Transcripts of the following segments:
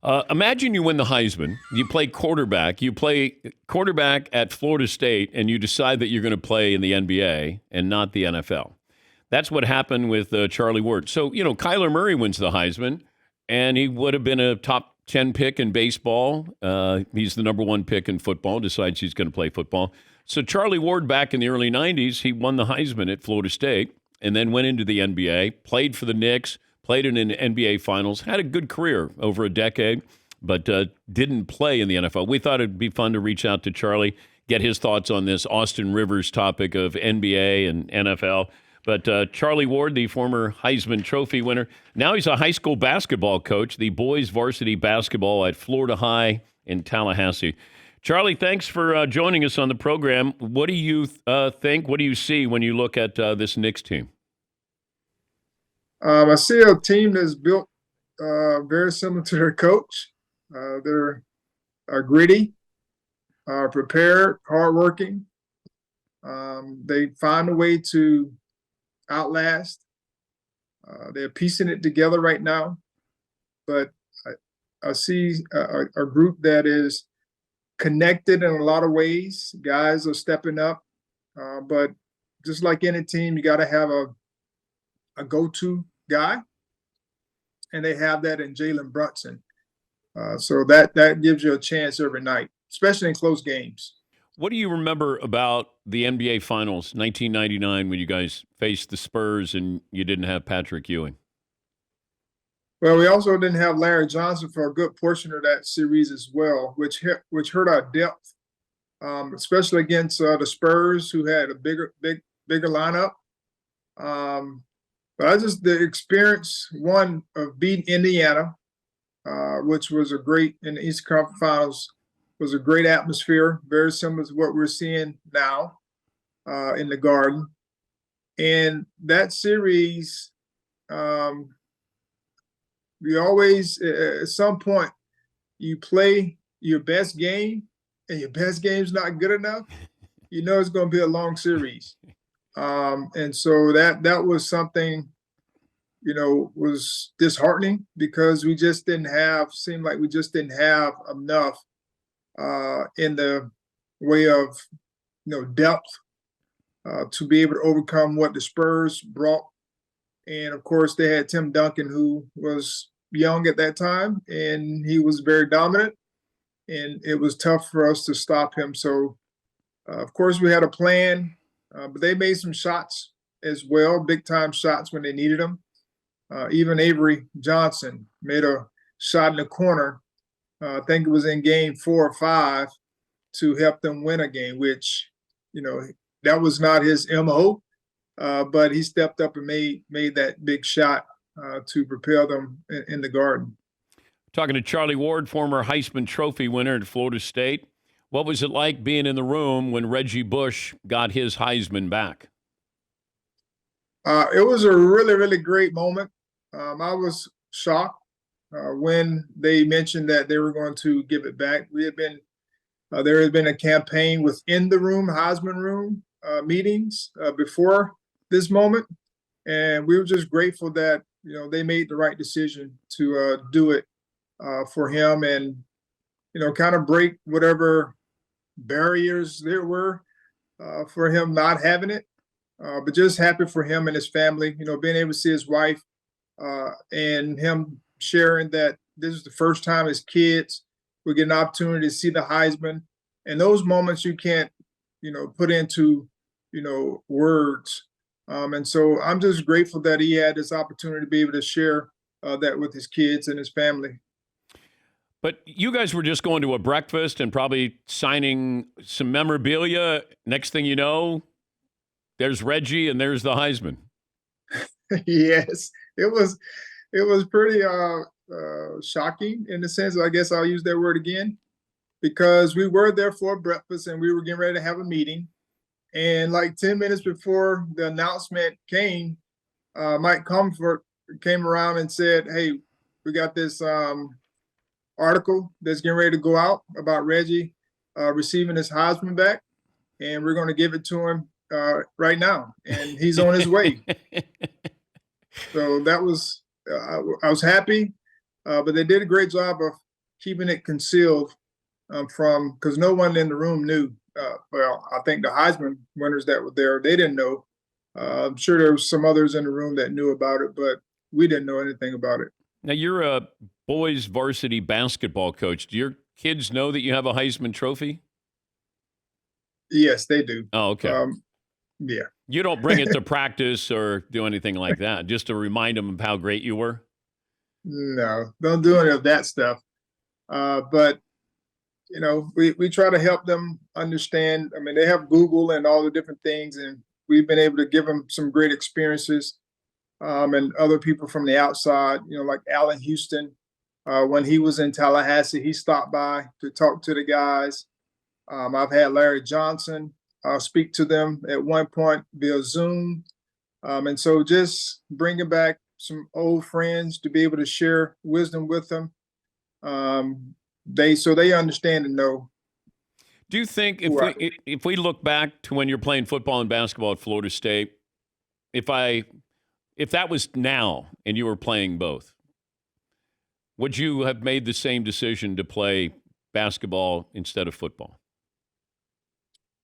Imagine you win the Heisman. You play quarterback. You play quarterback at Florida State, and you decide that you're going to play in the NBA and not the NFL. That's what happened with Charlie Ward. So, Kyler Murray wins the Heisman, and he would have been a top 10 pick in baseball. He's the number one pick in football, decides he's going to play football. So Charlie Ward, back in the early 90s, he won the Heisman at Florida State and then went into the NBA, played for the Knicks, played in an NBA Finals, had a good career over a decade, but didn't play in the NFL. We thought it'd be fun to reach out to Charlie, get his thoughts on this Austin Rivers topic of NBA and NFL. But Charlie Ward, the former Heisman Trophy winner, now he's a high school basketball coach, the boys varsity basketball at Florida High in Tallahassee. Charlie, thanks for joining us on the program. What do you think? What do you see when you look at this Knicks team? I see a team that's built very similar to their coach. They're gritty, prepared, hardworking. They find a way to outlast. They're piecing it together right now. But I see a group that is connected in a lot of ways. Guys are stepping up. But just like any team, you got to have a go-to guy, and they have that in Jalen Brunson. So that gives you a chance every night, especially in close games. What do you remember about the NBA Finals 1999 when you guys faced the Spurs and you didn't have Patrick Ewing? Well, we also didn't have Larry Johnson for a good portion of that series as well, which hurt our depth, especially against the Spurs, who had a bigger lineup. But the experience, one, of beating Indiana, which was in the East Conference Finals, was a great atmosphere, very similar to what we're seeing now in the Garden. And that series, you always, at some point, you play your best game, and your best game's not good enough, it's going to be a long series. And so that was something, was disheartening, because we just seemed like we just didn't have enough in the way of, depth to be able to overcome what the Spurs brought. And of course, they had Tim Duncan, who was young at that time, and he was very dominant, and it was tough for us to stop him. So, of course, we had a plan, but they made some shots as well, big-time shots when they needed them. Even Avery Johnson made a shot in the corner, I think it was in game 4 or 5, to help them win a game, which, that was not his MO, but he stepped up and made that big shot to propel them in the Garden. Talking to Charlie Ward, former Heisman Trophy winner at Florida State. What was it like being in the room when Reggie Bush got his Heisman back? It was a really, really great moment. I was shocked when they mentioned that they were going to give it back. There had been a campaign within the room, Heisman room meetings before this moment, and we were just grateful that they made the right decision to do it for him, and kind of break whatever barriers there were for him not having it. But just happy for him and his family, being able to see his wife and him sharing that this is the first time his kids will get an opportunity to see the Heisman. And those moments you can't, put into, words. And so I'm just grateful that he had this opportunity to be able to share that with his kids and his family. But you guys were just going to a breakfast and probably signing some memorabilia. Next thing you know, there's Reggie and there's the Heisman. Yes, it was pretty shocking in the sense, I guess I'll use that word again, because we were there for breakfast and we were getting ready to have a meeting. And like 10 minutes before the announcement came, Mike Comfort came around and said, "Hey, we got this article that's getting ready to go out about Reggie receiving his Heisman back, and we're going to give it to him right now, and he's on his way." So that was, I was happy, but they did a great job of keeping it concealed because no one in the room knew. Well, I think the Heisman winners that were there, they didn't know. I'm sure there was some others in the room that knew about it, but we didn't know anything about it. Now, you're a boys varsity basketball coach. Do your kids know that you have a Heisman Trophy? Yes, they do. Oh, okay. Yeah. You don't bring it to practice or do anything like that, just to remind them of how great you were? No, don't do any of that stuff. But we try to help them understand. I mean, they have Google and all the different things, and we've been able to give them some great experiences. And other people from the outside, like Allen Houston, when he was in Tallahassee, he stopped by to talk to the guys. I've had Larry Johnson speak to them at one point via Zoom. And so just bringing back some old friends to be able to share wisdom with them. They understand and know. Do you think if we look back to when you're playing football and basketball at Florida State, if that was now and you were playing both, would you have made the same decision to play basketball instead of football?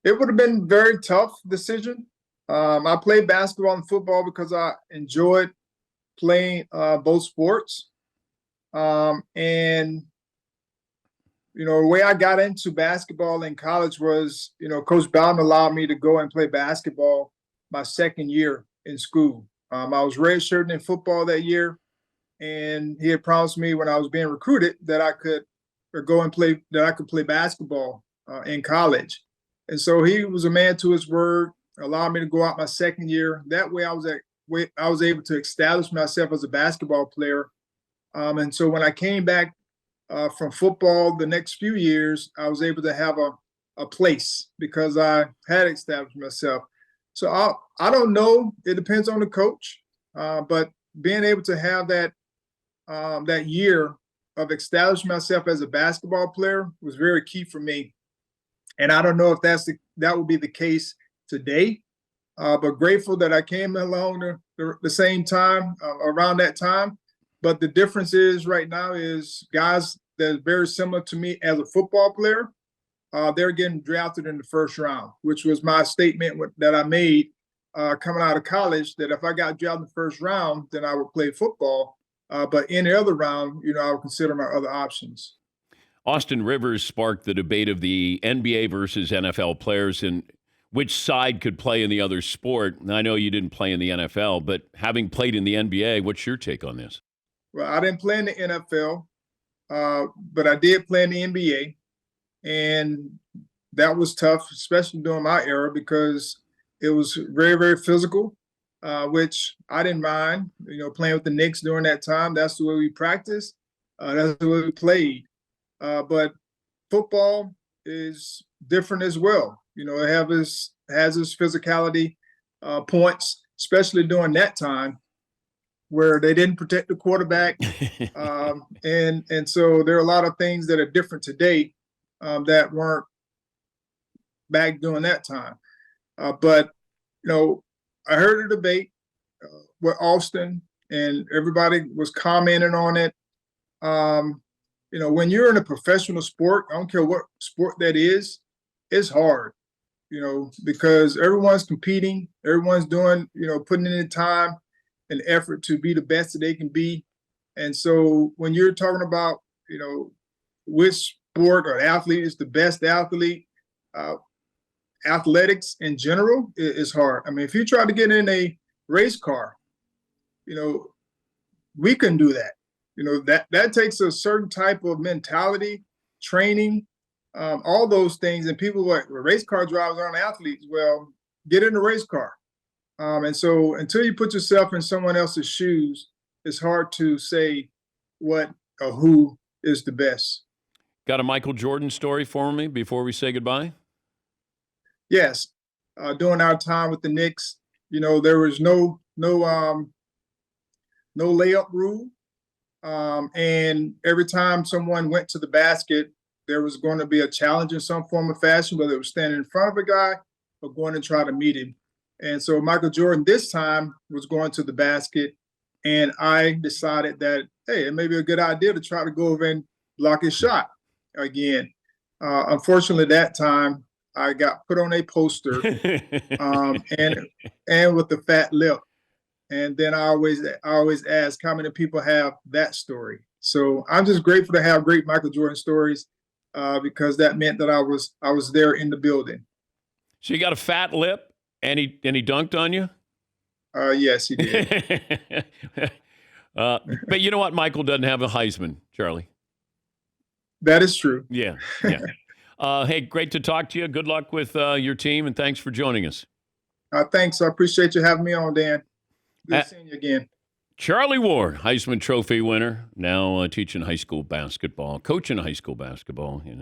It would have been a very tough decision. I played basketball and football because I enjoyed playing both sports. And the way I got into basketball in college was, Coach Bowden allowed me to go and play basketball my second year in school. I was redshirting in football that year, and he had promised me when I was being recruited that I could play basketball in college. And so he was a man to his word, allowed me to go out my second year. That way I was able to establish myself as a basketball player. And so when I came back from football the next few years, I was able to have a place because I had established myself. So I don't know. It depends on the coach. But being able to have that year of establishing myself as a basketball player was very key for me. And I don't know if that would be the case today. But grateful that I came along the same time, around that time. But the difference is right now is guys that are very similar to me as a football player, they're getting drafted in the first round, which was my statement that I made coming out of college, that if I got drafted in the first round, then I would play football. But any other round, I would consider my other options. Austin Rivers sparked the debate of the NBA versus NFL players and which side could play in the other sport. And I know you didn't play in the NFL, but having played in the NBA, what's your take on this? Well, I didn't play in the NFL, but I did play in the NBA. And that was tough, especially during my era, because it was very, very physical, which I didn't mind, playing with the Knicks during that time. That's the way we practiced. That's the way we played. But football is different as well. It has its physicality points, especially during that time where they didn't protect the quarterback. And so there are a lot of things that are different today that weren't back during that time. But I heard a debate with Austin, and everybody was commenting on it. When you're in a professional sport, I don't care what sport that is, it's hard, because everyone's competing, everyone's doing, putting in the time and effort to be the best that they can be. And so when you're talking about, which sport or athlete is the best athlete, athletics in general is hard. I mean, if you try to get in a race car, we can do that. That takes a certain type of mentality, training, all those things. And people like, well, race car drivers aren't athletes. Well, get in a race car. And so until you put yourself in someone else's shoes, it's hard to say what or who is the best. Got a Michael Jordan story for me before we say goodbye? Yes. During our time with the Knicks, there was no layup rule. And every time someone went to the basket, there was going to be a challenge in some form of fashion, whether it was standing in front of a guy or going to try to meet him. And so Michael Jordan this time was going to the basket, and I decided that, hey, it may be a good idea to try to go over and block his shot again. Unfortunately, that time I got put on a poster and with the fat lip. And then I always ask how many people have that story. So I'm just grateful to have great Michael Jordan stories because that meant that I was there in the building. So you got a fat lip, and he dunked on you? Yes, he did. But you know what? Michael doesn't have a Heisman, Charlie. That is true. Yeah. Hey, great to talk to you. Good luck with your team, and thanks for joining us. Thanks. I appreciate you having me on, Dan. Good seeing you again. Charlie Ward, Heisman Trophy winner, now teaching high school basketball, coaching high school basketball in